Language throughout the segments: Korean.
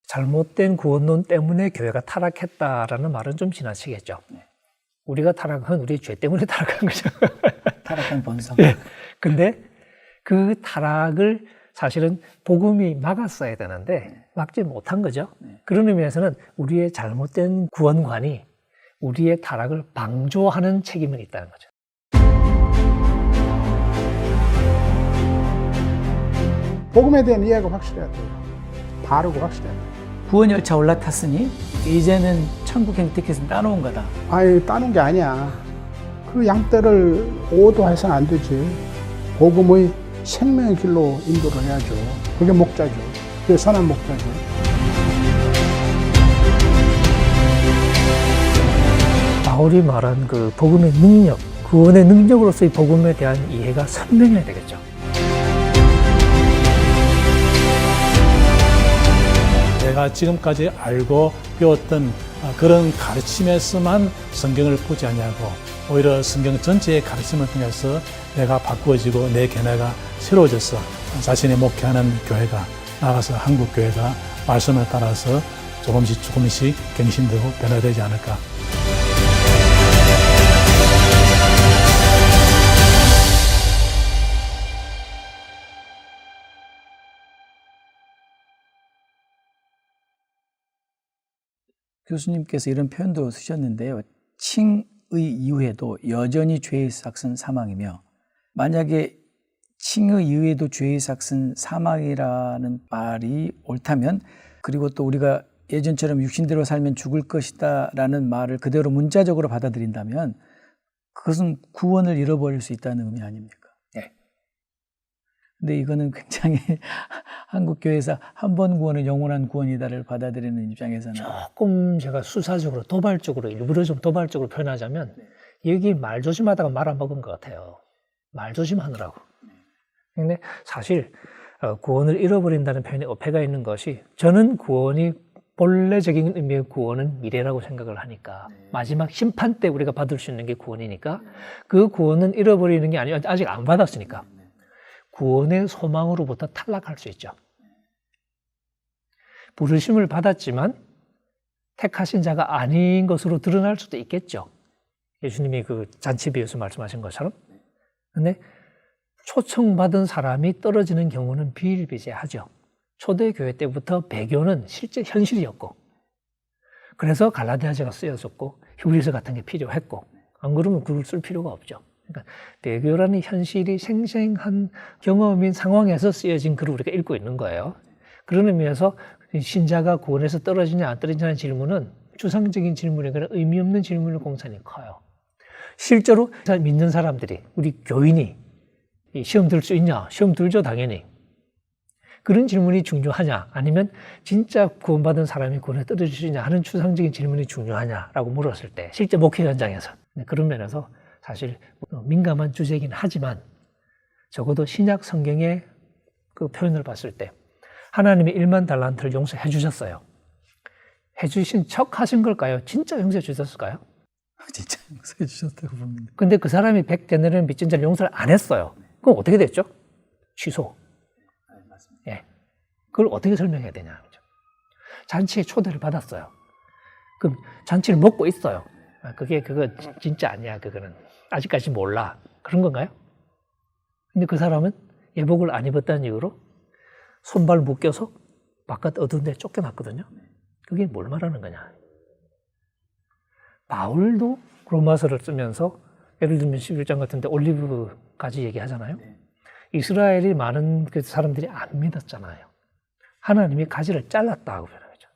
잘못된 구원론 때문에 교회가 타락했다라는 말은 좀 지나치겠죠. 우리가 타락한 우리의 죄 때문에 타락한 거죠. 타락한 본성. 예. 근데 그 타락을 사실은 복음이 막았어야 되는데 막지 못한 거죠. 그런 의미에서는 우리의 잘못된 구원관이 우리의 타락을 방조하는 책임은 있다는 거죠. 복음에 대한 이해가 확실해야 돼요. 바르고 확실해야 돼요. 구원 열차 올라탔으니 이제는 천국 혜택에서 따놓은 거다. 아예 따는 게 아니야. 그 양떼를 오도해서는 안 되지. 복음의 생명의 길로 인도를 해야죠. 그게 목자죠. 그게 선한 목자죠. 바울이 말한 그 복음의 능력, 구원의 능력으로서의 복음에 대한 이해가 선명해야 되겠죠. 내가 지금까지 알고 배웠던 그런 가르침에서만 성경을 보지 아니하고 오히려 성경 전체의 가르침을 통해서 내가 바꾸어지고 내 견해가 새로워져서 자신이 목회하는 교회가 나아가서 한국 교회가 말씀을 따라서 조금씩 갱신되고 변화되지 않을까. 교수님께서 이런 표현도 쓰셨는데요. 칭의 이후에도 여전히 죄의 삭은 사망이며, 만약에 칭의 이후에도 죄의 삭은 사망이라는 말이 옳다면, 그리고 또 우리가 예전처럼 육신대로 살면 죽을 것이다 라는 말을 그대로 문자적으로 받아들인다면 그것은 구원을 잃어버릴 수 있다는 의미 아닙니까? 네. 근데 이거는 굉장히 한국 교회에서 한 번 구원은 영원한 구원이다를 받아들이는 입장에서는 조금 제가 수사적으로 도발적으로 일부러 좀 도발적으로 표현하자면 여기 말 조심하다가 말 안 먹은 것 같아요. 말 조심하느라고. 근데 사실 구원을 잃어버린다는 표현에 어폐가 있는 것이, 저는 구원이 본래적인 의미의 구원은 미래라고 생각을 하니까 마지막 심판 때 우리가 받을 수 있는 게 구원이니까 그 구원은 잃어버리는 게 아니라 아직 안 받았으니까 구원의 소망으로부터 탈락할 수 있죠. 부르심을 받았지만 택하신 자가 아닌 것으로 드러날 수도 있겠죠. 예수님이 그 잔치 비유에서 말씀하신 것처럼. 근데 초청받은 사람이 떨어지는 경우는 비일비재하죠. 초대교회 때부터 배교는 실제 현실이었고, 그래서 갈라디아서가 쓰여졌고 히브리서 같은 게 필요했고, 안 그러면 글을 쓸 필요가 없죠. 그러니까 배교라는 현실이 생생한 경험인 상황에서 쓰여진 글을 우리가 읽고 있는 거예요. 그런 의미에서 신자가 구원에서 떨어지냐 안 떨어지냐는 질문은 추상적인 질문이거나 의미 없는 질문의 공산이 커요. 실제로 믿는 사람들이, 우리 교인이 시험 들 수 있냐? 시험 들죠, 당연히. 그런 질문이 중요하냐? 아니면 진짜 구원받은 사람이 구원에 떨어질 수 있냐 하는 추상적인 질문이 중요하냐라고 물었을 때, 실제 목회 현장에서. 그런 면에서 사실 민감한 주제이긴 하지만 적어도 신약 성경의 그 표현을 봤을 때 하나님이 1만 달란트를 용서해 주셨어요. 해주신 척 하신 걸까요? 진짜 용서해 주셨을까요? 진짜 용서해 주셨다고 봅니다. 근데 그 사람이 100데나리온 빚진 자를 용서를 안 했어요. 그럼 어떻게 됐죠? 취소. 예. 그걸 어떻게 설명해야 되냐. 잔치에 초대를 받았어요. 그럼 잔치를 먹고 있어요. 그거 진짜 아니야. 그거는 아직까지 몰라. 그런 건가요? 근데 그 사람은 예복을 안 입었다는 이유로 손발 묶여서 바깥 어두운 데 쫓겨났거든요. 그게 뭘 말하는 거냐. 바울도 로마서를 쓰면서 예를 들면 11장 같은 데 올리브까지 얘기하잖아요. 이스라엘이 많은 그 사람들이 안 믿었잖아요. 하나님이 가지를 잘랐다고 표현하죠.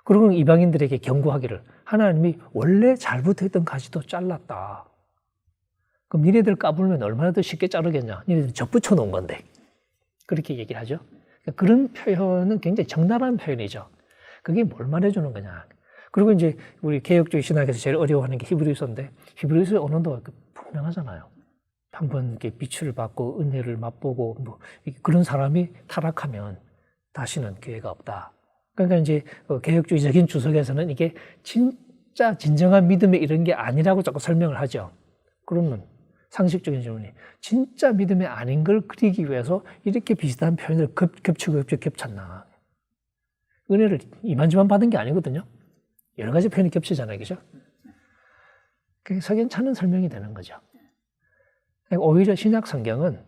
그리고 이방인들에게 경고하기를, 하나님이 원래 잘 붙어있던 가지도 잘랐다. 그럼 니네들 까불면 얼마나 더 쉽게 자르겠냐. 니네들 접붙여 놓은 건데. 그렇게 얘기를 하죠. 그런 표현은 굉장히 적나라한 표현이죠. 그게 뭘 말해주는 거냐. 그리고 이제 우리 개혁주의 신학에서 제일 어려워하는 게 히브리서인데, 히브리서의 언어도 분명하잖아요. 한번 이렇게 빛을 받고 은혜를 맛보고 뭐 그런 사람이 타락하면 다시는 기회가 없다. 그러니까 이제 개혁주의적인 주석에서는 이게 진짜 진정한 믿음의 이런 게 아니라고 자꾸 설명을 하죠. 그러면 상식적인 질문이, 진짜 믿음이 아닌 걸 그리기 위해서 이렇게 비슷한 표현을 겹쳤나. 은혜를 이만저만 받은 게 아니거든요. 여러 가지 표현이 겹치잖아요. 그죠? 그게 석연찮은 설명이 되는 거죠. 오히려 신약 성경은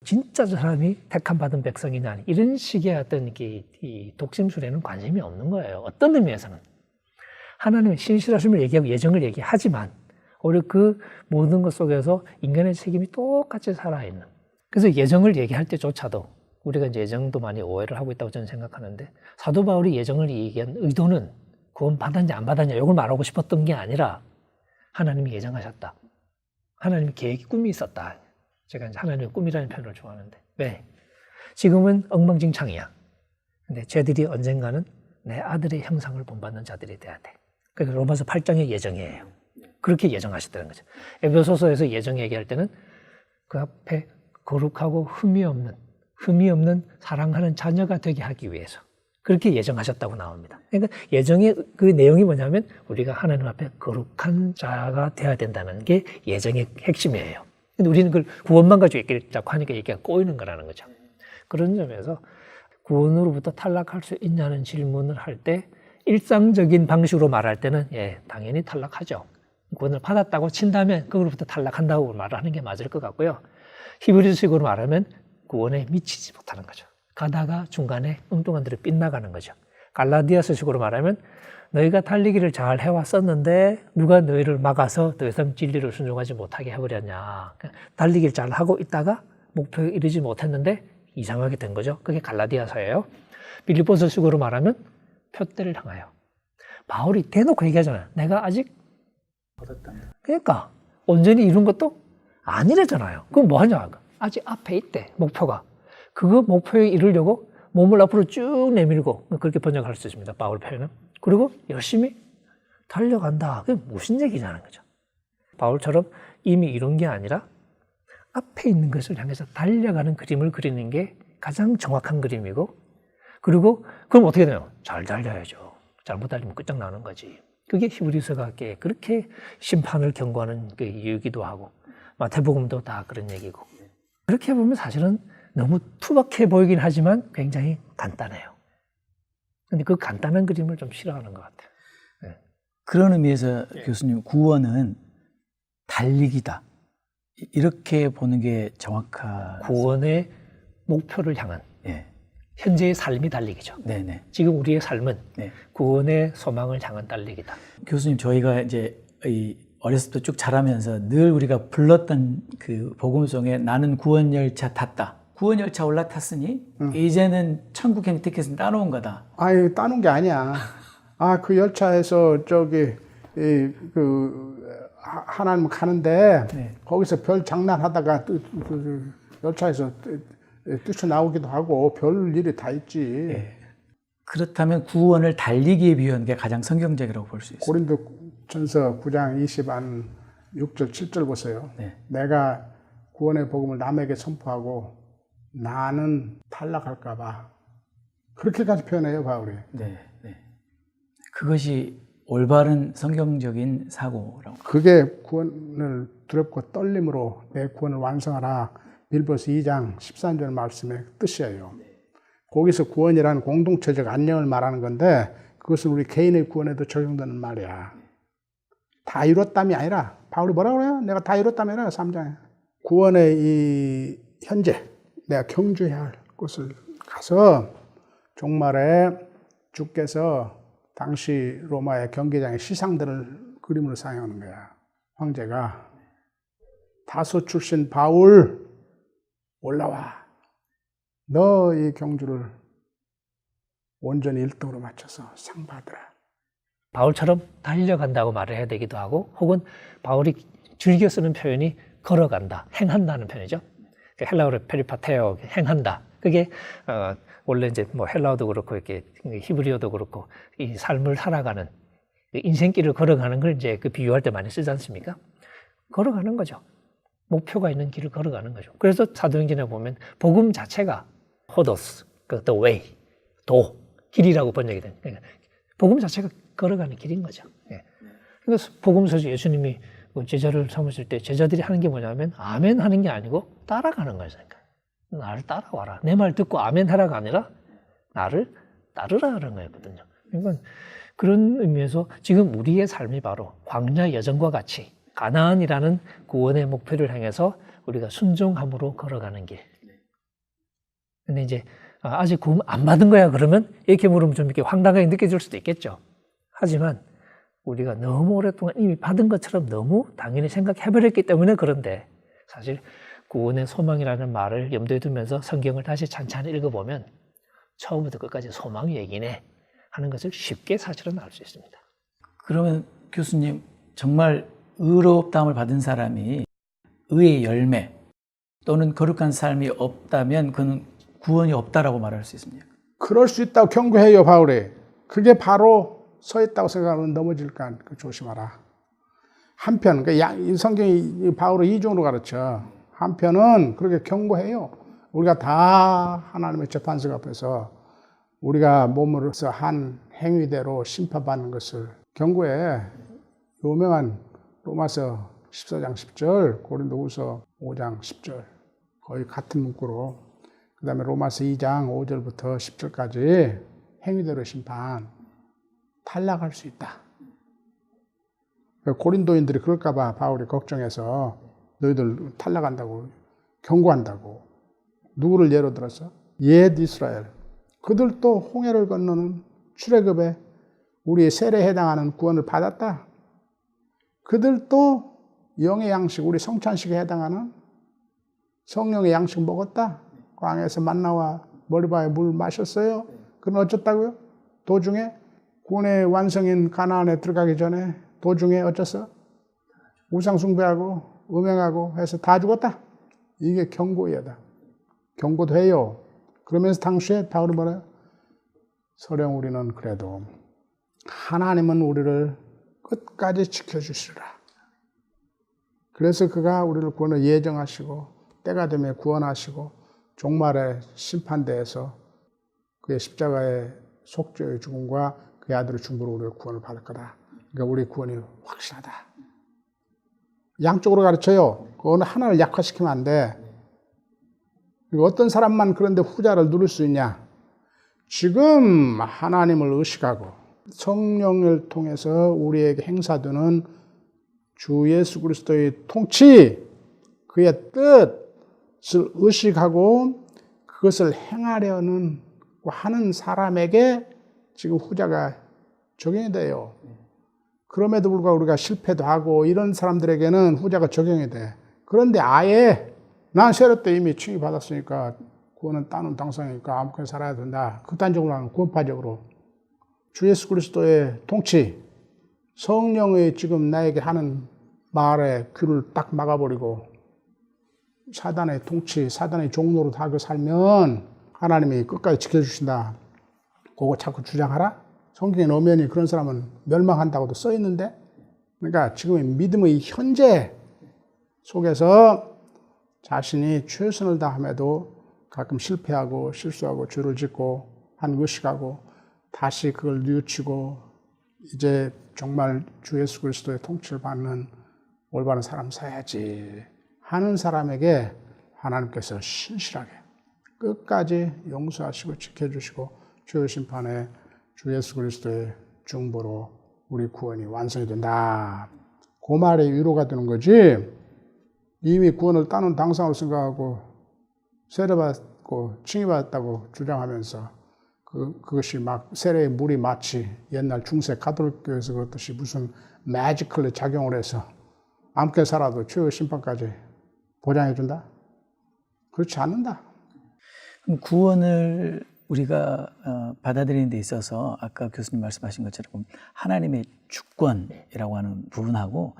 진짜 저 사람이 택함 받은 백성이냐 이런 식의 어떤 이 독심술에는 관심이 없는 거예요. 어떤 의미에서는 하나님의 신실하심을 얘기하고 예정을 얘기하지만 오히려 그 모든 것 속에서 인간의 책임이 똑같이 살아있는. 그래서 예정을 얘기할 때조차도 우리가 이제 예정도 많이 오해를 하고 있다고 저는 생각하는데 사도 바울이 예정을 얘기한 의도는 구원 받았냐 안 받았냐 이걸 말하고 싶었던 게 아니라 하나님이 예정하셨다. 하나님의 계획이 꿈이 있었다. 제가 이제 하나님의 꿈이라는 표현을 좋아하는데 왜? 지금은 엉망진창이야. 근데 쟤들이 언젠가는 내 아들의 형상을 본받는 자들이 돼야 돼. 그게 로마서 8장의 예정이에요. 그렇게 예정하셨다는 거죠. 에베소서에서 예정 얘기할 때는 그 앞에 거룩하고 흠이 없는 사랑하는 자녀가 되게 하기 위해서 그렇게 예정하셨다고 나옵니다. 그러니까 예정의 그 내용이 뭐냐면 우리가 하나님 앞에 거룩한 자가 되어야 된다는 게 예정의 핵심이에요. 근데 우리는 그걸 구원만 가지고 얘기를 자꾸 하니까 얘기가 꼬이는 거라는 거죠. 그런 점에서 구원으로부터 탈락할 수 있냐는 질문을 할 때 일상적인 방식으로 말할 때는 예, 당연히 탈락하죠. 구원을 받았다고 친다면 그걸로부터 탈락한다고 말하는 게 맞을 것 같고요. 히브리식으로 말하면 구원에 미치지 못하는 거죠. 가다가 중간에 엉뚱한 데로 빗나가는 거죠. 갈라디아서식으로 말하면 너희가 달리기를 잘 해왔었는데 누가 너희를 막아서 더 이상 진리를 순종하지 못하게 해버렸냐. 달리기를 잘 하고 있다가 목표에 이르지 못했는데 이상하게 된 거죠. 그게 갈라디아서예요. 빌립보서식으로 말하면 표대를 향하여. 바울이 대놓고 얘기하잖아요. 내가 아직 그러니까 온전히 이룬 것도 아니래잖아요. 그럼 뭐 하냐? 아직 앞에 있대, 목표가. 그거 목표에 이르려고 몸을 앞으로 쭉 내밀고, 그렇게 번역할 수 있습니다. 바울 표현은. 그리고 열심히 달려간다. 그게 무슨 얘기냐는 거죠. 바울처럼 이미 이룬 게 아니라 앞에 있는 것을 향해서 달려가는 그림을 그리는 게 가장 정확한 그림이고, 그리고 그럼 어떻게 되나요? 잘 달려야죠. 잘못 달리면 끝장나는 거지. 그게 히브리서가 그렇게 심판을 경고하는 그 이유이기도 하고, 마태복음도 다 그런 얘기고. 그렇게 보면 사실은 너무 투박해 보이긴 하지만 굉장히 간단해요. 근데 그 간단한 그림을 좀 싫어하는 것 같아요. 네. 그런 의미에서 교수님, 구원은 달리기다. 이렇게 보는 게 정확한. 구원의 목표를 향한 현재의 삶이 달리기죠. 네네. 지금 우리의 삶은 네. 구원의 소망을 향한 달리기다. 교수님, 저희가 이제 어렸을 때 쭉 자라면서 늘 우리가 불렀던 그 복음송에 나는 구원 열차 tas다. 구원 열차 올라탔으니 이제는 천국 행티켓은 따놓은 거다. 아니, 따놓은 게 아니야. 그 열차에서 하나님 가는데 네. 거기서 별 장난하다가 열차에서 뛰쳐나오기도 하고 별 일이 다 있지. 네. 그렇다면 구원을 달리기에 비유하는 게 가장 성경적이라고 볼 수 있어요. 고린도전서 9장 6절 7절 보세요. 네. 내가 구원의 복음을 남에게 선포하고 나는 탈락할까 봐. 그렇게까지 표현해요, 바울이. 네, 네. 그것이 올바른 성경적인 사고라고. 그게 구원을 두렵고 떨림으로 내 구원을 완성하라. 빌보서 2장 13절 말씀의 뜻이에요. 거기서 구원이라는 공동체적 안녕을 말하는 건데 그것은 우리 개인의 구원에도 적용되는 말이야. 다 이뤘담이 아니라 바울이 뭐라고 그래요? 내가 다 이뤘다면 3장에. 구원의 이 현재 내가 경주해야 할 곳을 가서 종말에 주께서 당시 로마의 경기장의 시상들을 그림으로 사용하는 거야. 황제가 다소 출신 바울 올라와. 너 이 경주를 온전히 1등으로 맞춰서 상 받으라. 바울처럼 달려간다고 말을 해야 되기도 하고, 혹은 바울이 즐겨 쓰는 표현이 걸어간다, 행한다는 표현이죠. 헬라어로 페리파테오, 행한다. 그게 원래 이제 뭐 헬라어도 그렇고 이렇게 히브리어도 그렇고 이 삶을 살아가는 인생길을 걸어가는 걸 이제 그 비유할 때 많이 쓰지 않습니까? 걸어가는 거죠. 목표가 있는 길을 걸어가는 거죠. 그래서 사도행전에 보면 복음 자체가 호도스, the way, 길이라고 번역이 됩니다. 그러니까 복음 자체가 걸어가는 길인 거죠. 그래서 복음서에서 예수님이 제자를 삼으실 때 제자들이 하는 게 뭐냐면 아멘 하는 게 아니고 따라가는 거예요. 그러니까 나를 따라와라. 내 말 듣고 아멘 하라가 아니라 나를 따르라는 거였거든요. 그러니까 그런 의미에서 지금 우리의 삶이 바로 광야 여정과 같이 가나안이라는 구원의 목표를 향해서 우리가 순종함으로 걸어가는 길. 근데 이제 아직 구원 안 받은 거야 그러면 이렇게 물으면 좀 이렇게 황당하게 느껴질 수도 있겠죠. 하지만 우리가 너무 오랫동안 이미 받은 것처럼 너무 당연히 생각해버렸기 때문에 그런데 사실 구원의 소망이라는 말을 염두에 두면서 성경을 다시 찬찬히 읽어보면 처음부터 끝까지 소망 얘기네 하는 것을 쉽게 사실은 알 수 있습니다. 그러면 교수님, 정말 의롭다함을 받은 사람이 의의 열매 또는 거룩한 삶이 없다면 그는 구원이 없다라고 말할 수 있습니까? 그럴 수 있다고 경고해요, 바울이. 그게 바로 서 있다고 생각하면 넘어질까 조심하라. 한편, 이 성경이 바울을 이중으로 가르쳐. 한편은 그렇게 경고해요. 우리가 다 하나님의 재판석 앞에서 우리가 몸으로서 한 행위대로 심판받는 것을 경고해. 유명한 로마서 14장 10절, 고린도후서 5장 10절 거의 같은 문구로, 그 다음에 로마서 2장 5절부터 10절까지 행위대로 심판, 탈락할 수 있다. 고린도인들이 그럴까 봐 바울이 걱정해서 너희들 탈락한다고 경고한다고. 누구를 예로 들어서? 옛 이스라엘. 그들도 홍해를 건너는 출애굽에 우리의 세례에 해당하는 구원을 받았다. 그들도 영의 양식, 우리 성찬식에 해당하는 성령의 양식 먹었다. 광야에서 만나와 머리바에 물 마셨어요. 그럼 어쩌다고요? 도중에 구원의 완성인 가나안에 들어가기 전에 도중에 어쩌어? 우상 숭배하고 음행하고 해서 다 죽었다. 이게 경고이다. 경고도 해요. 그러면서 당시에 바울은 뭐래요? 서령 우리는 그래도 하나님은 우리를 끝까지 지켜주시리라. 그래서 그가 우리를 구원을 예정하시고 때가 되면 구원하시고 종말의 심판대에서 그의 십자가의 속죄의 죽음과 그의 아들의 중보로 우리를 구원을 받을 거다. 그러니까 우리 구원이 확실하다. 양쪽으로 가르쳐요. 어느 하나를 약화시키면 안 돼. 어떤 사람만 그런데 후자를 누릴 수 있냐? 지금 하나님을 의식하고 성령을 통해서 우리에게 행사되는 주 예수 그리스도의 통치, 그의 뜻을 의식하고 그것을 행하려는 하는 사람에게 지금 후자가 적용이 돼요. 그럼에도 불구하고 우리가 실패도 하고 이런 사람들에게는 후자가 적용이 돼. 그런데 아예 난 세례 때 이미 칭의 받았으니까 구원은 따놓은 당상이니까 아무렇게나 살아야 된다. 극단적으로 하는 구원파적으로 주 예수 그리스도의 통치, 성령의 지금 나에게 하는 말에 귀를 딱 막아버리고 사단의 통치, 사단의 종로로 다 살면 하나님이 끝까지 지켜주신다. 그거 자꾸 주장하라? 성경에 엄연히 그런 사람은 멸망한다고도 써 있는데, 그러니까 지금의 믿음의 현재 속에서 자신이 최선을 다함에도 가끔 실패하고 실수하고 죄를 짓고 한 의식하고 다시 그걸 뉘우치고 이제 정말 주 예수 그리스도의 통치를 받는 올바른 사람 사야지 하는 사람에게 하나님께서 신실하게 끝까지 용서하시고 지켜주시고 죄의 심판에 주 예수 그리스도의 중보로 우리 구원이 완성이 된다. 그 말에 위로가 되는 거지. 이미 구원을 따놓은 당상으로 생각하고 세례받고 칭의받았다고 주장하면서 그것이 막 세례의 물이 마치 옛날 중세 가톨릭교에서 그렇듯이 무슨 매지컬리 작용을 해서 아무렇게 살아도 최후의 심판까지 보장해준다? 그렇지 않는다. 그럼 구원을 우리가 받아들이는 데 있어서 아까 교수님 말씀하신 것처럼 하나님의 주권이라고 하는 부분하고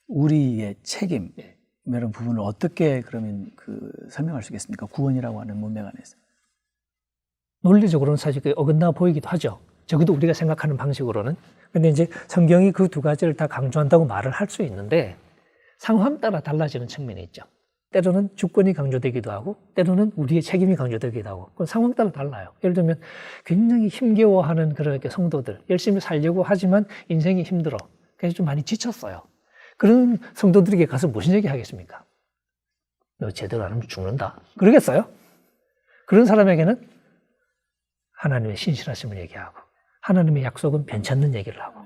우리의 책임 이런 부분을 어떻게 그러면 설명할 수 있겠습니까? 구원이라고 하는 문맥 안에서. 논리적으로는 사실 어긋나 보이기도 하죠. 적어도 우리가 생각하는 방식으로는. 근데 이제 성경이 그 두 가지를 다 강조한다고 말을 할 수 있는데 상황 따라 달라지는 측면이 있죠. 때로는 주권이 강조되기도 하고 때로는 우리의 책임이 강조되기도 하고 그건 상황 따라 달라요. 예를 들면 굉장히 힘겨워하는 그런 성도들, 열심히 살려고 하지만 인생이 힘들어. 그래서 좀 많이 지쳤어요. 그런 성도들에게 가서 무슨 얘기 하겠습니까? 너 제대로 안 하면 죽는다. 그러겠어요? 그런 사람에게는 하나님의 신실하심을 얘기하고 하나님의 약속은 변치 않는 얘기를 하고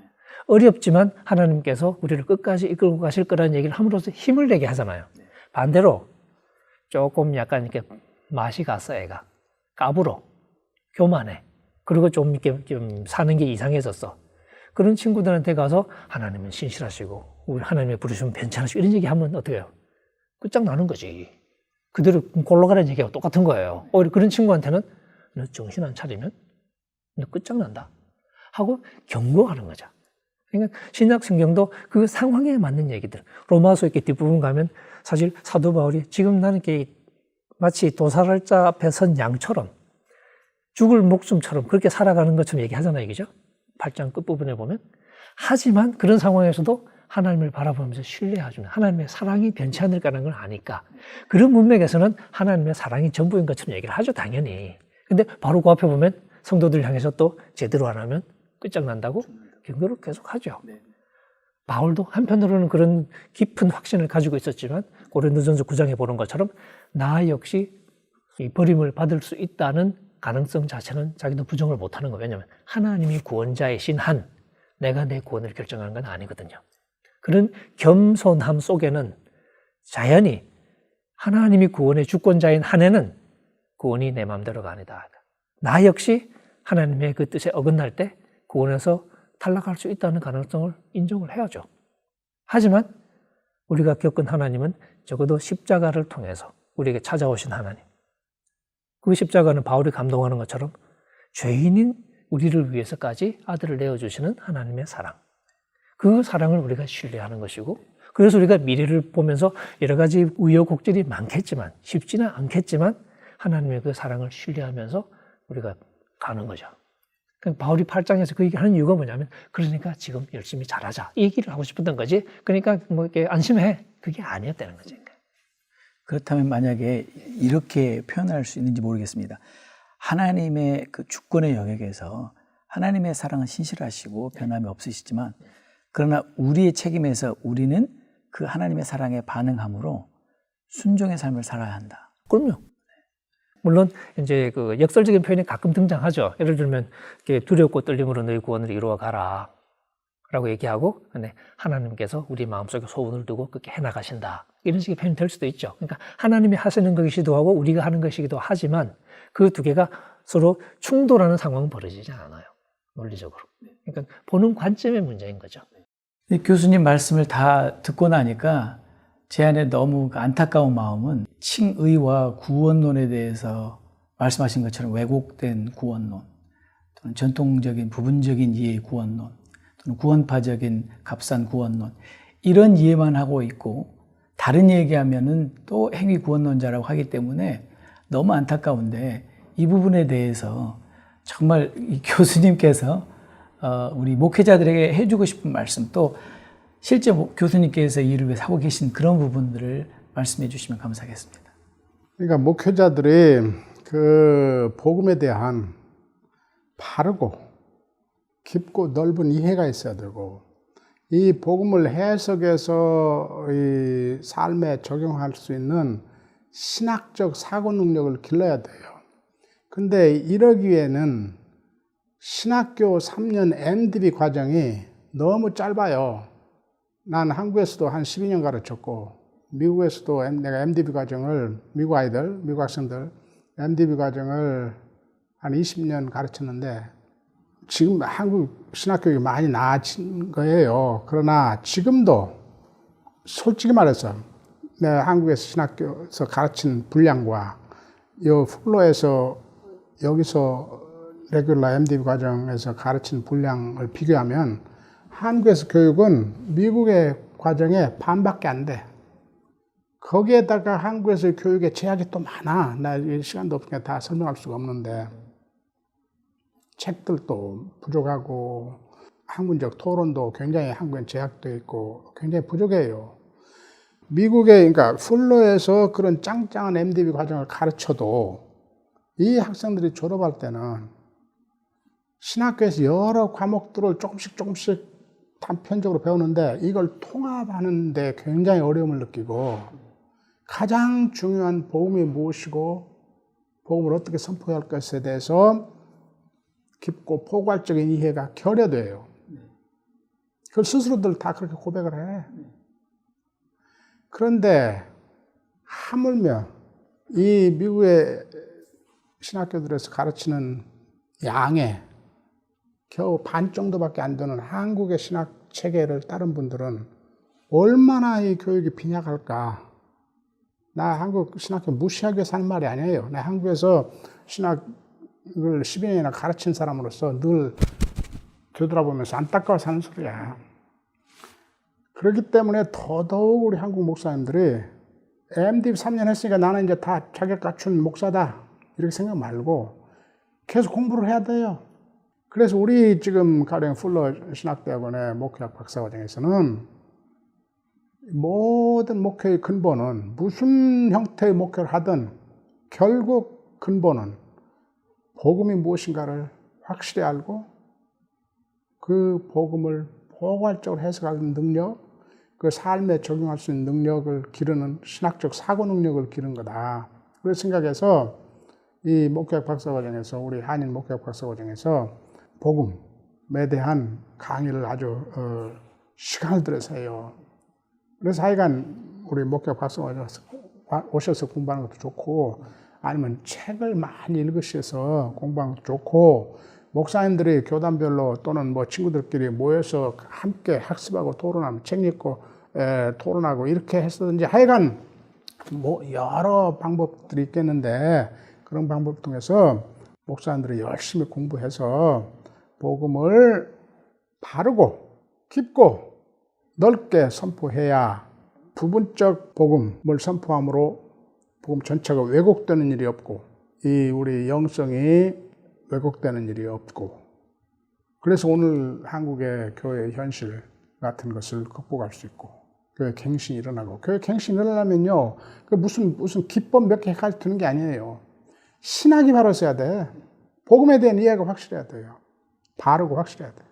어렵지만 하나님께서 우리를 끝까지 이끌고 가실 거라는 얘기를 함으로써 힘을 내게 하잖아요. 반대로 조금 약간 이렇게 맛이 갔어, 애가. 까불어. 교만해. 그리고 좀 이렇게 좀 사는 게 이상해졌어. 그런 친구들한테 가서 하나님은 신실하시고 우리 하나님의 부르시면 괜찮으시고 이런 얘기 하면 어떻게 해요? 끝장나는 거지. 그대로 골로 가라는 얘기하고 똑같은 거예요. 오히려 그런 친구한테는 너 정신 안 차리면 너 끝장난다 하고 경고하는 거죠. 그러니까 신약 성경도 그 상황에 맞는 얘기들. 로마서 이렇게 뒷부분 가면 사실 사도 바울이 지금 나는 이렇게 마치 도살자 앞에 선 양처럼 죽을 목숨처럼 그렇게 살아가는 것처럼 얘기하잖아요. 그죠? 8장 끝부분에 보면. 하지만 그런 상황에서도 하나님을 바라보면서 신뢰해주는 하나님의 사랑이 변치 않을 거라는 걸 아니까 그런 문맥에서는 하나님의 사랑이 전부인 것처럼 얘기를 하죠. 당연히. 근데 바로 그 앞에 보면 성도들 향해서 또 제대로 안 하면 끝장난다고 경고를 계속 하죠. 바울도 한편으로는 그런 깊은 확신을 가지고 있었지만 고린도전서 9장에 보는 것처럼 나 역시 이 버림을 받을 수 있다는 가능성 자체는 자기도 부정을 못하는 거예요. 왜냐하면 하나님이 구원자이신 한 내가 내 구원을 결정하는 건 아니거든요. 그런 겸손함 속에는 자연히 하나님이 구원의 주권자인 한에는 구원이 내 마음대로가 아니다. 나 역시 하나님의 그 뜻에 어긋날 때 구원에서 탈락할 수 있다는 가능성을 인정을 해야죠. 하지만 우리가 겪은 하나님은 적어도 십자가를 통해서 우리에게 찾아오신 하나님. 그 십자가는 바울이 감동하는 것처럼 죄인인 우리를 위해서까지 아들을 내어주시는 하나님의 사랑. 그 사랑을 우리가 신뢰하는 것이고 그래서 우리가 미래를 보면서 여러 가지 우여곡절이 많겠지만 쉽지는 않겠지만 하나님의 그 사랑을 신뢰하면서 우리가 가는 거죠. 그러니까 바울이 8장에서 그 얘기를 하는 이유가 뭐냐면 그러니까 지금 열심히 잘하자 이 얘기를 하고 싶었던 거지. 그러니까 뭐 이렇게 안심해 그게 아니었다는 거죠. 그렇다면 만약에 이렇게 표현할 수 있는지 모르겠습니다. 하나님의 그 주권의 영역에서 하나님의 사랑은 신실하시고 변함이 없으시지만 그러나 우리의 책임에서 우리는 그 하나님의 사랑에 반응함으로 순종의 삶을 살아야 한다. 그럼요. 물론 이제 그 역설적인 표현이 가끔 등장하죠. 예를 들면 두렵고 떨림으로 너희 구원을 이루어 가라 라고 얘기하고 근데 하나님께서 우리 마음속에 소원을 두고 그렇게 해나가신다. 이런 식의 표현이 될 수도 있죠. 그러니까 하나님이 하시는 것이기도 하고 우리가 하는 것이기도 하지만 그 두 개가 서로 충돌하는 상황은 벌어지지 않아요. 논리적으로. 그러니까 보는 관점의 문제인 거죠. 교수님 말씀을 다 듣고 나니까 제 안에 너무 안타까운 마음은 칭의와 구원론에 대해서 말씀하신 것처럼 왜곡된 구원론 또는 전통적인 부분적인 이해의 구원론 또는 구원파적인 값싼 구원론 이런 이해만 하고 있고 다른 얘기하면은 또 행위 구원론자라고 하기 때문에 너무 안타까운데 이 부분에 대해서 정말 이 교수님께서 우리 목회자들에게 해주고 싶은 말씀 또 실제 교수님께서 이 일을 위해서 하고 계신 그런 부분들을 말씀해 주시면 감사하겠습니다. 그러니까 목회자들이 그 복음에 대한 바르고 깊고 넓은 이해가 있어야 되고 이 복음을 해석해서 이 삶에 적용할 수 있는 신학적 사고 능력을 길러야 돼요. 근데 이러기 위해는 신학교 3년 MDB 과정이 너무 짧아요. 난 한국에서도 한 12년 가르쳤고 미국에서도 내가 MDB 과정을 미국 아이들, 미국 학생들 MDB 과정을 한 20년 가르쳤는데 지금 한국 신학교육이 많이 나아진 거예요. 그러나 지금도 솔직히 말해서 내가 한국에서 신학교에서 가르친 분량과 이 플로에서 여기서 레귤러 MDB 과정에서 가르친 분량을 비교하면 한국에서 교육은 미국의 과정의 반밖에 안 돼. 거기에다가 한국에서 교육의 제약이 또 많아. 나 시간도 없으니까 다 설명할 수가 없는데 책들도 부족하고 학문적 토론도 굉장히 한국엔 제약되어 있고 굉장히 부족해요. 미국의 그러니까 플로에서 그런 짱짱한 MDB 과정을 가르쳐도 이 학생들이 졸업할 때는 신학교에서 여러 과목들을 조금씩 단편적으로 배우는데 이걸 통합하는데 굉장히 어려움을 느끼고 가장 중요한 복음이 무엇이고 복음을 어떻게 선포해야 할 것에 대해서 깊고 포괄적인 이해가 결여돼요. 그 스스로들 다 그렇게 고백을 해. 그런데 하물며 이 미국의 신학교들에서 가르치는 양의 겨우 반 정도밖에 안 되는 한국의 신학 체계를 따른 분들은 얼마나 이 교육이 빈약할까. 나 한국 신학교 무시하기 위해서 하는 말이 아니에요. 나 한국에서 신학을 10여 년이나 가르친 사람으로서 늘 되돌아보면서 안타까워서 하는 소리야. 그렇기 때문에 더더욱 우리 한국 목사님들이 MD 3년 했으니까 나는 이제 다 자격 갖춘 목사다 이렇게 생각 말고 계속 공부를 해야 돼요. 그래서 우리 지금 가령 풀러 신학대학원의 목회학 박사과정에서는 모든 목회의 근본은 무슨 형태의 목회를 하든 결국 근본은 복음이 무엇인가를 확실히 알고 그 복음을 포괄적으로 해석하는 능력, 그 삶에 적용할 수 있는 능력을 기르는 신학적 사고 능력을 기르는 거다. 그런 생각해서 이 목회학 박사과정에서 우리 한인 목회학 박사과정에서 복음에 대한 강의를 아주 시간을 들여서 해요. 그래서 하여간 우리 목회학 박사과정 오셔서 공부하는 것도 좋고 아니면 책을 많이 읽으셔서 공부하는 것도 좋고 목사님들이 교단별로 또는 뭐 친구들끼리 모여서 함께 학습하고 토론하면 책 읽고 토론하고 이렇게 했었는지 하여간 뭐 여러 방법들이 있겠는데 그런 방법 통해서 목사님들이 열심히 공부해서 복음을 바르고 깊고 넓게 선포해야 부분적 복음을 선포함으로 복음 전체가 왜곡되는 일이 없고 이 우리 영성이 왜곡되는 일이 없고 그래서 오늘 한국의 교회의 현실 같은 것을 극복할 수 있고 교회 갱신이 일어나고 교회 갱신이 일어나면요 그 무슨 기법 몇 개 가르치는 게 아니에요. 신학이 바로 있어야 돼. 복음에 대한 이해가 확실해야 돼요. 바르고 확실해야 돼.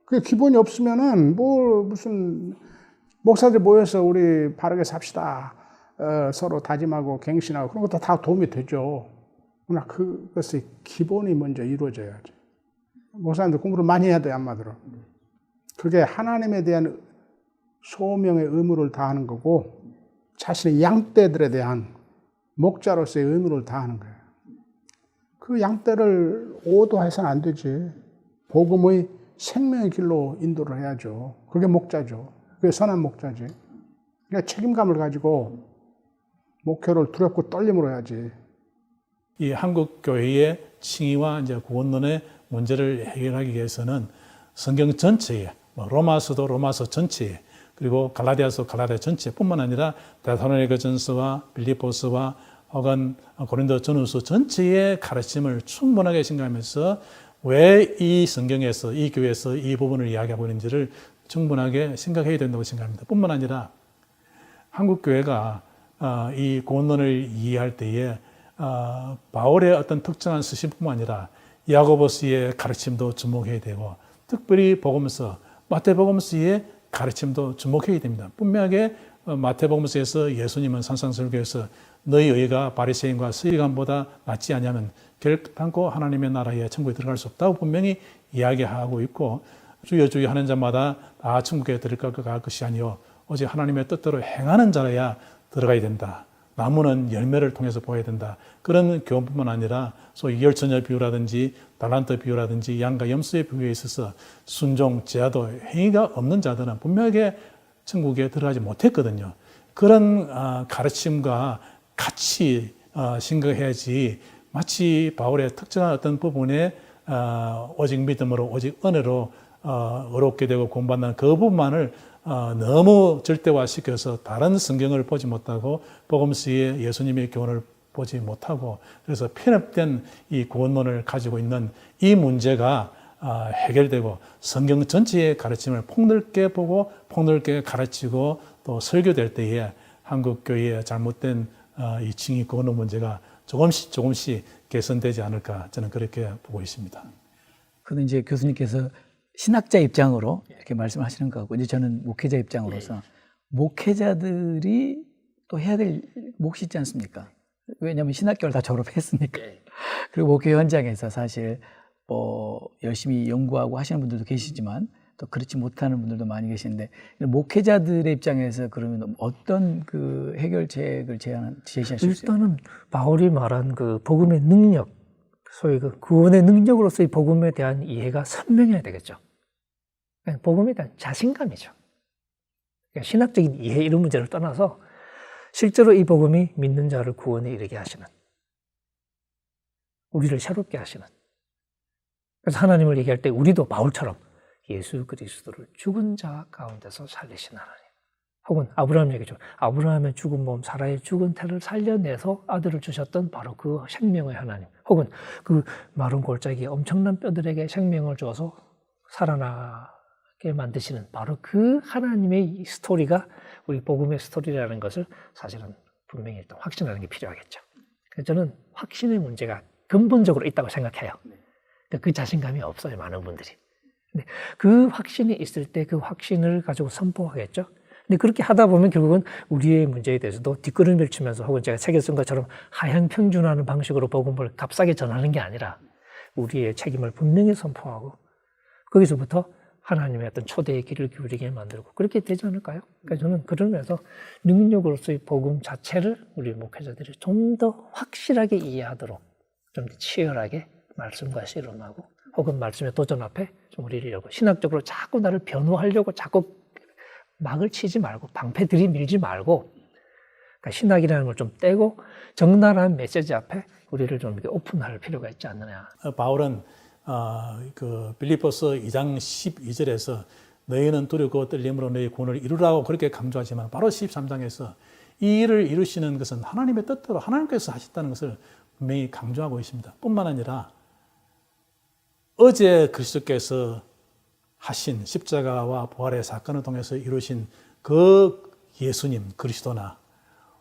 그 기본이 없으면은 뭐 무슨 목사들 모여서 우리 바르게 삽시다. 서로 다짐하고 갱신하고 그런 것도 다 도움이 되죠. 그러나 그것의 기본이 먼저 이루어져야지. 목사님들 공부를 많이 해야 돼요, 한마디로. 그게 하나님에 대한 소명의 의무를 다하는 거고 자신의 양떼들에 대한 목자로서의 의무를 다하는 거예요. 그 양떼를 오도해서는 안 되지. 복음의 생명의 길로 인도를 해야죠. 그게 목자죠. 그게 선한 목자지. 그러니까 책임감을 가지고 목회를 두렵고 떨림으로 해야지. 이 한국 교회의 칭의와 이제 구원론의 문제를 해결하기 위해서는 성경 전체에, 로마서도 로마서 전체에, 그리고 갈라디아서 갈라디아 전체뿐만 아니라 데살로니가전서와 빌립보서와 혹은 고린도 전후서 전체의 가르침을 충분하게 생각하면서 왜 이 성경에서 이 교회에서 이 부분을 이야기하고 있는지를 충분하게 생각해야 된다고 생각합니다. 뿐만 아니라 한국 교회가 이 구원론을 이해할 때에 바울의 어떤 특정한 서신뿐만 아니라 야고보서의 가르침도 주목해야 되고 특별히 복음서 마태복음서의 가르침도 주목해야 됩니다. 분명하게 마태복음서에서 예수님은 산상설교에서 너희 의가 바리새인과 서기관보다 낫지 않냐면 결단코 하나님의 나라에 천국에 들어갈 수 없다고 분명히 이야기하고 있고 주여 주여 하는 자마다 다 천국에 들어갈 것이 아니요 오직 하나님의 뜻대로 행하는 자라야 들어가야 된다. 나무는 열매를 통해서 보아야 된다. 그런 교훈뿐만 아니라 소위 열처녀 비유라든지 달란트 비유라든지 양과 염소의 비유에 있어서 순종, 제하도, 행위가 없는 자들은 분명하게 천국에 들어가지 못했거든요. 그런 가르침과 같이 생각해야지 마치 바울의 특정한 어떤 부분에 오직 믿음으로 오직 은혜로 어렵게 되고 공부한다는 그 부분만을 너무 절대화시켜서 다른 성경을 보지 못하고 복음서의 예수님의 교훈을 보지 못하고 그래서 편협된 이 구원론을 가지고 있는 이 문제가 해결되고 성경 전체의 가르침을 폭넓게 보고 폭넓게 가르치고 또 설교될 때에 한국 교회의 잘못된 이 칭의 구원론 문제가 조금씩 개선되지 않을까 저는 그렇게 보고 있습니다. 그는 이제 교수님께서 신학자 입장으로 이렇게 말씀하시는 거고 이제 저는 목회자 입장으로서 목회자들이 또 해야 될 몫이 있지 않습니까? 왜냐하면 신학교를 다 졸업했으니까. 그리고 목회 현장에서 사실 열심히 연구하고 하시는 분들도 계시지만 또 그렇지 못하는 분들도 많이 계시는데 목회자들의 입장에서 그러면 어떤 그 해결책을 제시하실 수 있어요? 일단은 바울이 말한 그 복음의 능력, 소위 그 구원의 능력으로서의 복음에 대한 이해가 선명해야 되겠죠. 그러니까 복음에 대한 자신감이죠. 그러니까 신학적인 이해 이런 문제를 떠나서 실제로 이 복음이 믿는 자를 구원에 이르게 하시는, 우리를 새롭게 하시는. 그래서 하나님을 얘기할 때 우리도 바울처럼 예수 그리스도를 죽은 자 가운데서 살리신 하나님. 혹은 아브라함 얘기죠. 아브라함의 죽은 몸, 사라의 죽은 태를 살려내서 아들을 주셨던 바로 그 생명의 하나님. 혹은 그 마른 골짜기에 엄청난 뼈들에게 생명을 주어서 살아나게 만드시는 바로 그 하나님의 스토리가 우리 복음의 스토리라는 것을 사실은 분명히 일단 확신하는 게 필요하겠죠. 그래서 저는 확신의 문제가 근본적으로 있다고 생각해요. 그러니까 그 자신감이 없어요, 많은 분들이. 근데 그 확신이 있을 때 그 확신을 가지고 선포하겠죠. 근데 그렇게 하다 보면 결국은 우리의 문제에 대해서도 뒷걸음질 치면서, 혹은 제가 책에 쓴 것처럼 하향 평준화하는 방식으로 복음을 값싸게 전하는 게 아니라 우리의 책임을 분명히 선포하고 거기서부터 하나님의 어떤 초대의 길을 기울이게 만들고 그렇게 되지 않을까요? 그러니까 저는 그러면서 능력으로서의 복음 자체를 우리 목회자들이 좀 더 확실하게 이해하도록 좀 더 치열하게 말씀과 씨름하고, 혹은 말씀의 도전 앞에 좀 우리를 열고, 신학적으로 자꾸 나를 변호하려고 자꾸 막을 치지 말고 방패 들이밀지 말고, 그러니까 신학이라는 걸 좀 떼고 적나라한 메시지 앞에 우리를 좀 이렇게 오픈할 필요가 있지 않느냐. 바울은 그 빌립보서 2장 12절에서 너희는 두렵고 떨림으로 너희 구원을 이루라고 그렇게 강조하지만, 바로 13장에서 이 일을 이루시는 것은 하나님의 뜻대로 하나님께서 하셨다는 것을 분명히 강조하고 있습니다. 뿐만 아니라 어제 그리스도께서 하신 십자가와 부활의 사건을 통해서 이루신 그 예수님 그리스도나,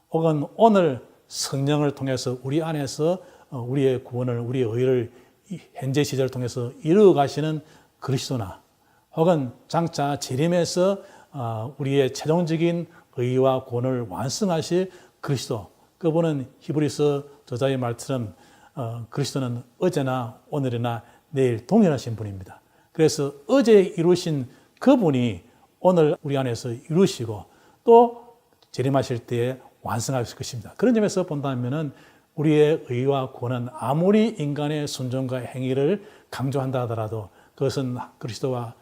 혹은 오늘 성령을 통해서 우리 안에서 우리의 구원을, 우리의 의를 현재 시절을 통해서 이루어 가시는 그리스도나, 혹은 장차 재림에서 우리의 최종적인 의와 구원을 완성하실 그리스도, 그분은 히브리서 저자의 말처럼 그리스도는 어제나 오늘이나 내일 동일하신 분입니다. 그래서 어제 이루신 그분이 오늘 우리 안에서 이루시고 또 재림하실 때에 완성하실 것입니다. 그런 점에서 본다면 우리의 의와 구원은 아무리 인간의 순종과 행위를 강조한다 하더라도 그것은 그리스도와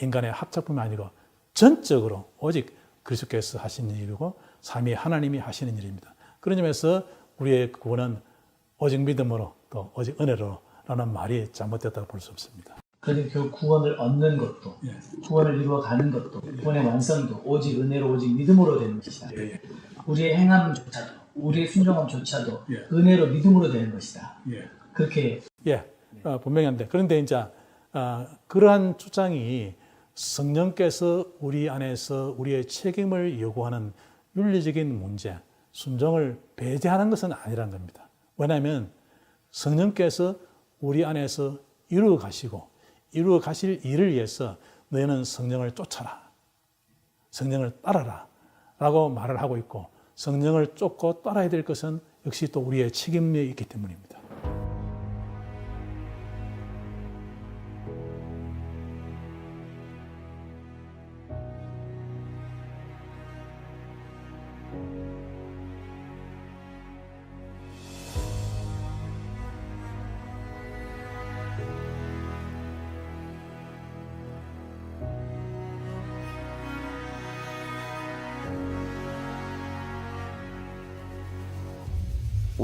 인간의 합작품이 아니고 전적으로 오직 그리스도께서 하신 일이고 삼위 하나님이 하시는 일입니다. 그런 점에서 우리의 구원은 오직 믿음으로 또 오직 은혜로라는 말이 잘못됐다고 볼 수 없습니다. 그런데 그 구원을 얻는 것도, 구원을 이루어가는 것도, 구원의 완성도 오직 은혜로, 오직 믿음으로 되는 것이다. 우리의 행함조차도, 우리의 순종함조차도 은혜로, 믿음으로 되는 것이다. 그렇게 분명히 한데, 그런데 이제 그러한 주장이 성령께서 우리 안에서 우리의 책임을 요구하는 윤리적인 문제, 순종을 배제하는 것은 아니라는 겁니다. 왜냐하면 성령께서 우리 안에서 이루어 가시고 이루어 가실 일을 위해서 너희는 성령을 쫓아라, 성령을 따라라 라고 말을 하고 있고, 성령을 쫓고 따라야 될 것은 역시 또 우리의 책임이 있기 때문입니다.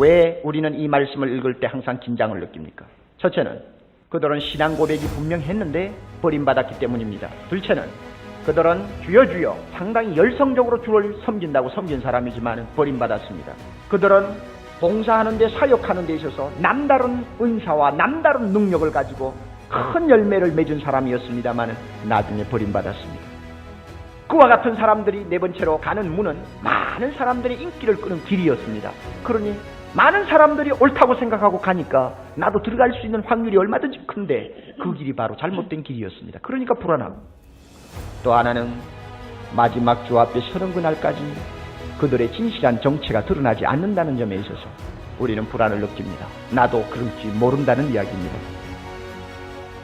왜 우리는 이 말씀을 읽을 때 항상 긴장을 느낍니까? 첫째는 그들은 신앙 고백이 분명했는데 버림받았기 때문입니다. 둘째는 그들은 주여 주여 상당히 열성적으로 주를 섬긴다고 섬긴 사람이지만 버림받았습니다. 그들은 봉사하는 데, 사역하는 데 있어서 남다른 은사와 남다른 능력을 가지고 큰 열매를 맺은 사람이었습니다만 나중에 버림받았습니다. 그와 같은 사람들이 네 번째로 가는 문은 많은 사람들의 인기를 끄는 길이었습니다. 그러니 많은 사람들이 옳다고 생각하고 가니까 나도 들어갈 수 있는 확률이 얼마든지 큰데 그 길이 바로 잘못된 길이었습니다. 그러니까 불안하고, 또 하나는 마지막 주 앞에 서는 그날까지 그들의 진실한 정체가 드러나지 않는다는 점에 있어서 우리는 불안을 느낍니다. 나도 그럴지 모른다는 이야기입니다.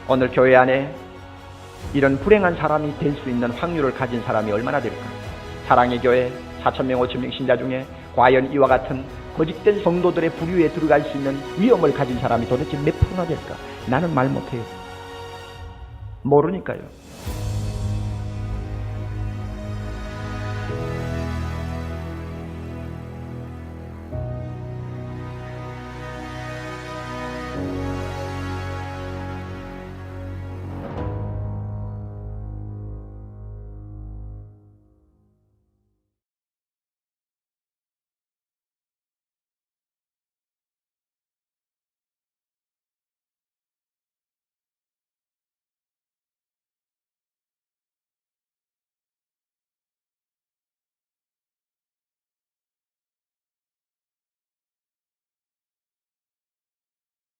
오늘 교회 안에 이런 불행한 사람이 될 수 있는 확률을 가진 사람이 얼마나 될까? 사랑의 교회 4,000명, 5,000명 신자 중에 과연 이와 같은 거짓된 성도들의 부류에 들어갈 수 있는 위험을 가진 사람이 도대체 몇 프로나 될까? 나는 말 못해요. 모르니까요.